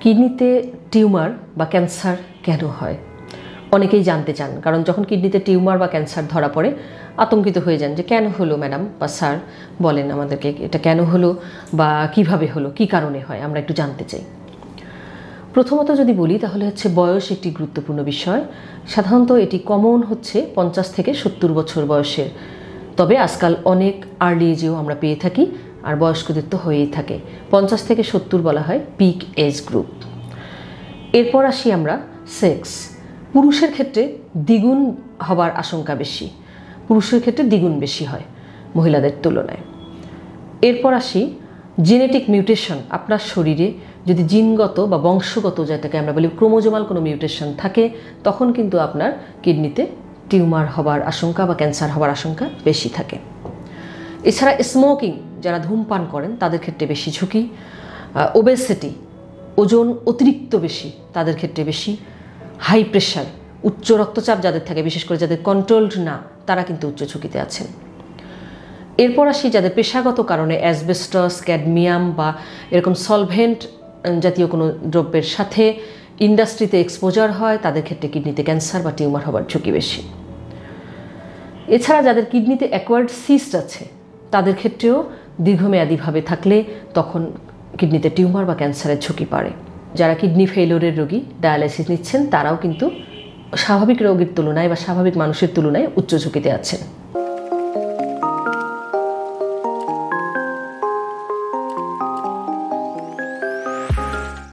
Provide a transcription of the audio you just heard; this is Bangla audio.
কিডনিতে টিউমার বা ক্যান্সার কেন হয় অনেকেই জানতে চান, কারণ যখন কিডনিতে টিউমার বা ক্যান্সার ধরা পড়ে আতঙ্কিত হয়ে যান যে কেন হলো ম্যাডাম বা স্যার, বলেন আমাদেরকে এটা কেন হলো বা কিভাবে হলো, কি কারণে হয়, আমরা একটু জানতে চাই। প্রথমত যদি বলি তাহলে হচ্ছে বয়স একটি গুরুত্বপূর্ণ বিষয়। সাধারণত এটি কমন হচ্ছে 50 থেকে 70 বছর বয়সের, তবে আজকাল অনেক আর্লি এজেও আমরা পেয়ে থাকি, আর বয়স্কদের তো হয়েই থাকে। 50 থেকে 70 বলা হয় পিক এজ গ্রুপ। এরপর আসি আমরা সেক্স। পুরুষের ক্ষেত্রে দ্বিগুণ হবার আশঙ্কা বেশি, পুরুষের ক্ষেত্রে দ্বিগুণ বেশি হয় মহিলাদের তুলনায়। এরপর আসি জেনেটিক মিউটেশন। আপনার শরীরে যদি জিনগত বা বংশগত, যেটাকে আমরা বলি ক্রোমোজোমাল কোনো মিউটেশন থাকে, তখন কিন্তু আপনার কিডনিতে টিউমার হবার আশঙ্কা বা ক্যান্সার হবার আশঙ্কা বেশি থাকে। এছাড়া স্মোকিং, যারা ধূমপান করেন তাদের ক্ষেত্রে বেশি ঝুঁকি। ওবেসিটি, ওজন অতিরিক্ত বেশি, তাদের ক্ষেত্রে বেশি। হাই প্রেশার, উচ্চ রক্তচাপ যাদের থাকে, বিশেষ করে যাদের কন্ট্রোলড না, তারা কিন্তু উচ্চ ঝুঁকিতে আছেন। এরপর আসি যাদের পেশাগত কারণে অ্যাসবেস্টস, ক্যাডমিয়াম বা এরকম সলভেন্ট জাতীয় কোনো দ্রব্যের সাথে ইন্ডাস্ট্রিতে এক্সপোজার হয়, তাদের ক্ষেত্রে কিডনিতে ক্যান্সার বা টিউমার হবার ঝুঁকি বেশি। এছাড়া যাদের কিডনিতে অ্যাকোয়ার্ড সিস্ট আছে, তাদের ক্ষেত্রেও দীর্ঘমেয়াদীভাবে থাকলে তখন কিডনিতে টিউমার বা ক্যান্সারের ঝুঁকি বাড়ে। যারা কিডনি ফেইলিওরের রোগী, ডায়ালাইসিস নিচ্ছেন, তারাও কিন্তু স্বাভাবিক রোগীর তুলনায় বা স্বাভাবিক মানুষের তুলনায় উচ্চ ঝুঁকিতে আছেন।